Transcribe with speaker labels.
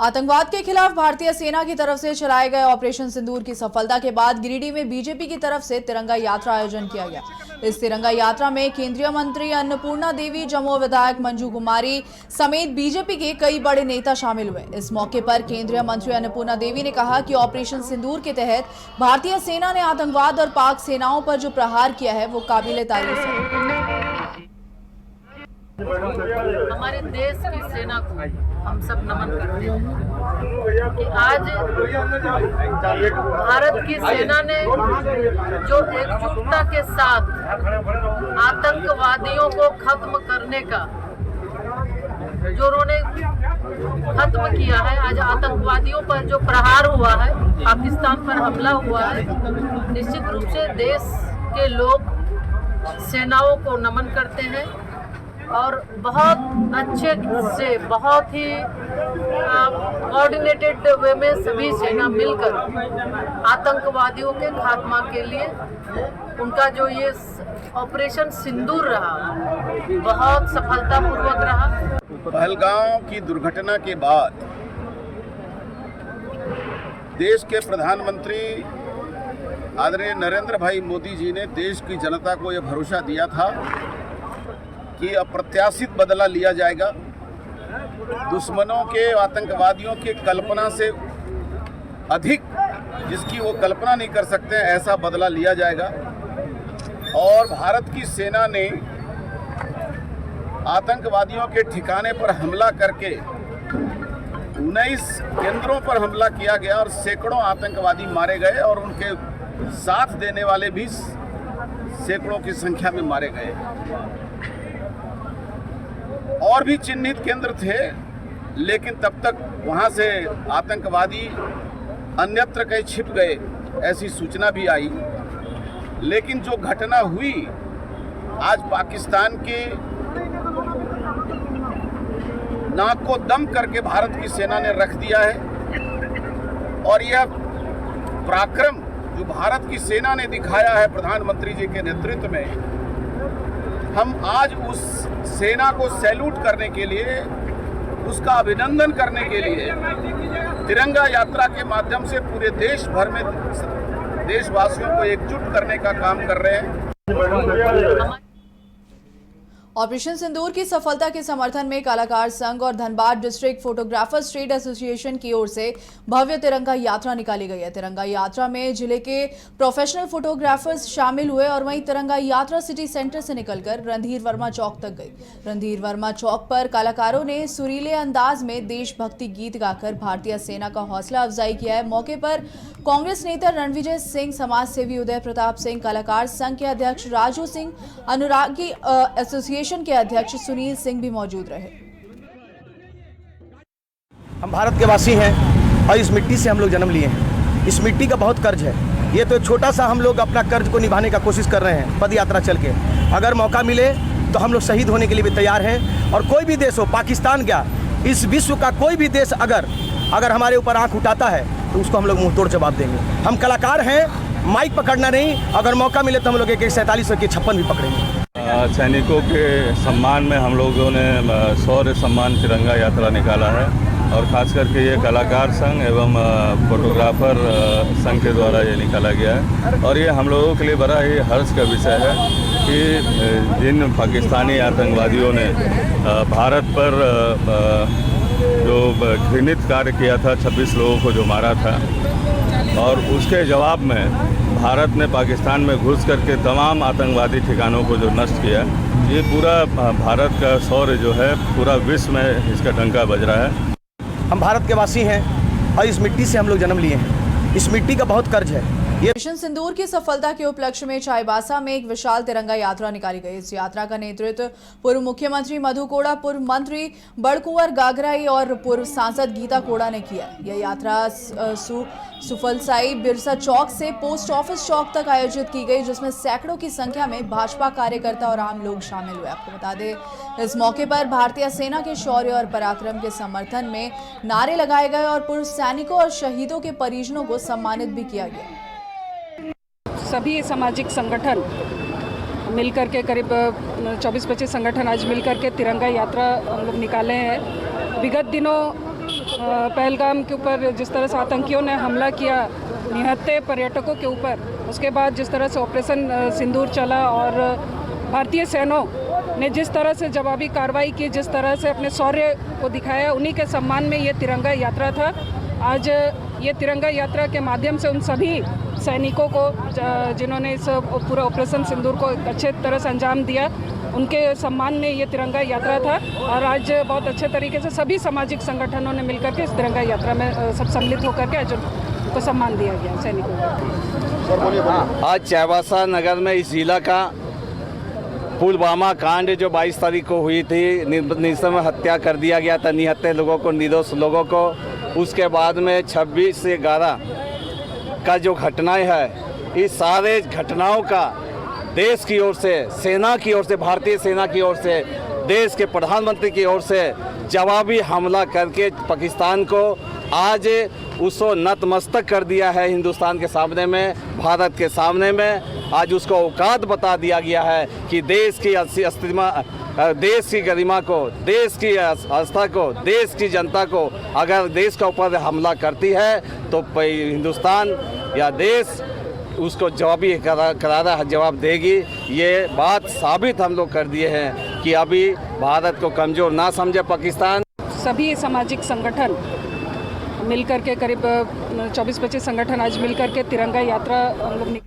Speaker 1: आतंकवाद के खिलाफ भारतीय सेना की तरफ से चलाए गए ऑपरेशन सिंदूर की सफलता के बाद गिरिडीह में बीजेपी की तरफ से तिरंगा यात्रा आयोजन किया गया। इस तिरंगा यात्रा में केंद्रीय मंत्री अन्नपूर्णा देवी, जम्मू विधायक मंजू कुमारी समेत बीजेपी के कई बड़े नेता शामिल हुए। इस मौके पर केंद्रीय मंत्री अन्नपूर्णा देवी ने कहा कि ऑपरेशन सिंदूर के तहत भारतीय सेना ने आतंकवाद और पाक सेनाओं पर जो प्रहार किया है वो काबिले तारीफ है।
Speaker 2: हमारे देश की सेना को हम सब नमन करते हैं कि आज भारत की सेना ने जो एकजुटता के साथ आतंकवादियों को खत्म करने का जो उन्होंने खत्म किया है, आज आतंकवादियों पर जो प्रहार हुआ है, पाकिस्तान पर हमला हुआ है, निश्चित रूप से देश के लोग सेनाओं को नमन करते हैं और बहुत अच्छे से, बहुत ही कोऑर्डिनेटेड वे में सभी सेना मिलकर आतंकवादियों के खात्मा के लिए उनका जो ये ऑपरेशन सिंदूर रहा, बहुत सफलतापूर्वक रहा।
Speaker 3: पहलगांव की दुर्घटना के बाद देश के प्रधानमंत्री आदरणीय नरेंद्र भाई मोदी जी ने देश की जनता को यह भरोसा दिया था कि अप्रत्याशित बदला लिया जाएगा। दुश्मनों के, आतंकवादियों के कल्पना से अधिक जिसकी वो कल्पना नहीं कर सकते, ऐसा बदला लिया जाएगा। और भारत की सेना ने आतंकवादियों के ठिकाने पर हमला करके 19 केंद्रों पर हमला किया गया और सैकड़ों आतंकवादी मारे गए और उनके साथ देने वाले भी सैकड़ों की संख्या में मारे गए। और भी चिन्हित केंद्र थे, लेकिन तब तक वहां से आतंकवादी अन्यत्र कहीं छिप गए, ऐसी सूचना भी आई। लेकिन जो घटना हुई, आज पाकिस्तान के नाक को दम करके भारत की सेना ने रख दिया है। और यह पराक्रम जो भारत की सेना ने दिखाया है प्रधानमंत्री जी के नेतृत्व में, हम आज उस सेना को सैल्यूट करने के लिए, उसका अभिनंदन करने के लिए तिरंगा यात्रा के माध्यम से पूरे देश भर में देशवासियों को एकजुट करने का काम कर रहे हैं।
Speaker 1: ऑपरेशन सिंदूर की सफलता के समर्थन में कलाकार संघ और Dhanbad district photographers trade association की ओर से भव्य तिरंगा यात्रा निकाली गई है। तिरंगा यात्रा में जिले के प्रोफेशनल फोटोग्राफर्स शामिल हुए और वहीं तिरंगा यात्रा सिटी सेंटर से निकलकर रणधीर वर्मा चौक तक गई। रणधीर वर्मा चौक पर कलाकारों ने सुरीले अंदाज में देशभक्ति गीत गाकर भारतीय सेना का हौसला अफजाई किया है। मौके पर कांग्रेस नेता रणविजय सिंह, समाज सेवी उदय प्रताप सिंह, कलाकार संघ के अध्यक्ष राजू सिंह, अनुरागी एसोसिएशन के अध्यक्ष सुनील सिंह भी मौजूद रहे।
Speaker 4: हम भारत के वासी हैं और इस मिट्टी से हम लोग जन्म लिए हैं। इस मिट्टी का बहुत कर्ज है। ये तो छोटा सा हम लोग अपना कर्ज को निभाने का कोशिश कर रहे हैं पद यात्रा चल के। अगर मौका मिले तो हम लोग शहीद होने के लिए भी तैयार हैं। और कोई भी देश हो, पाकिस्तान क्या, इस विश्व का कोई भी देश अगर हमारे ऊपर आंख उठाता है तो उसको हम लोग मुंह तोड़ जवाब देंगे। हम कलाकार हैं, माइक पकड़ना नहीं, अगर मौका मिले तो हम लोग एक 47 की 56 भी पकड़ेंगे।
Speaker 5: सैनिकों के सम्मान में हम लोगों ने शौर्य सम्मान तिरंगा यात्रा निकाला है और ख़ास करके ये कलाकार संघ एवं फोटोग्राफर संघ के द्वारा ये निकाला गया है। और ये हम लोगों के लिए बड़ा ही हर्ष का विषय है कि जिन पाकिस्तानी आतंकवादियों ने भारत पर जो घृणित कार्य किया था, 26 लोगों को जो मारा था, और उसके जवाब में भारत ने पाकिस्तान में घुस करके तमाम आतंकवादी ठिकानों को जो नष्ट किया, ये पूरा भारत का शौर्य जो है पूरा विश्व में इसका डंका बज रहा है।
Speaker 4: हम भारत के वासी हैं और इस मिट्टी से हम लोग जन्म लिए हैं। इस मिट्टी का बहुत कर्ज है।
Speaker 1: ऑपरेशन सिंदूर की सफलता के उपलक्ष्य में चाईबासा में एक विशाल तिरंगा यात्रा निकाली गई। इस यात्रा का नेतृत्व पूर्व मुख्यमंत्री मधु कोड़ा, पूर्व मंत्री बड़कुंवर गागराई और पूर्व सांसद गीता कोड़ा ने किया। यह यात्रा सुफलसाई बिरसा चौक से पोस्ट ऑफिस चौक तक आयोजित की गई, जिसमें सैकड़ों की संख्या में भाजपा कार्यकर्ता और आम लोग शामिल हुए। आपको बता दें, इस मौके पर भारतीय सेना के शौर्य और पराक्रम के समर्थन में नारे लगाए गए और पूर्व सैनिकों और शहीदों के परिजनों को सम्मानित भी किया गया।
Speaker 6: सभी सामाजिक संगठन मिलकर के करीब 24-25 संगठन आज मिलकर के तिरंगा यात्रा हम लोग निकाले हैं। विगत दिनों पहलगाम के ऊपर जिस तरह से आतंकियों ने हमला किया निहत्थे पर्यटकों के ऊपर, उसके बाद जिस तरह से ऑपरेशन सिंदूर चला और भारतीय सेनाओं ने जिस तरह से जवाबी कार्रवाई की, जिस तरह से अपने शौर्य को दिखाया, उन्हीं के सम्मान में ये तिरंगा यात्रा था। आज ये तिरंगा यात्रा के माध्यम से उन सभी सैनिकों को जिन्होंने इस पूरा ऑपरेशन सिंदूर को अच्छे तरह से अंजाम दिया, उनके सम्मान में ये तिरंगा यात्रा था। और आज बहुत अच्छे तरीके से सभी सामाजिक संगठनों ने मिलकर के इस तिरंगा यात्रा में सब सम्मिलित होकर के आज उनको सम्मान दिया गया सैनिकों को।
Speaker 7: आज चाईबासा नगर में इस जिला का पुलवामा कांड जो 22 तारीख को हुई थी, निर्मम हत्या कर दिया गया था निहत्थे लोगों को, निर्दोष लोगों को। उसके बाद में 26 से 11 का जो घटनाएं है, इस सारे घटनाओं का देश की ओर से, सेना की ओर से, भारतीय सेना की ओर से, देश के प्रधानमंत्री की ओर से जवाबी हमला करके पाकिस्तान को आज उसको नतमस्तक कर दिया है हिंदुस्तान के सामने में, भारत के सामने में। आज उसको औकात बता दिया गया है कि देश की देश की गरिमा को, देश की आस्था को, देश की जनता को अगर देश के ऊपर हमला करती है तो हिंदुस्तान या देश उसको जवाबी करारा जवाब देगी। ये बात साबित हम लोग कर दिए हैं कि अभी भारत को कमज़ोर ना समझे पाकिस्तान।
Speaker 6: सभी सामाजिक संगठन मिलकर के करीब 24-25 संगठन आज मिलकर के तिरंगा यात्रा हम लोग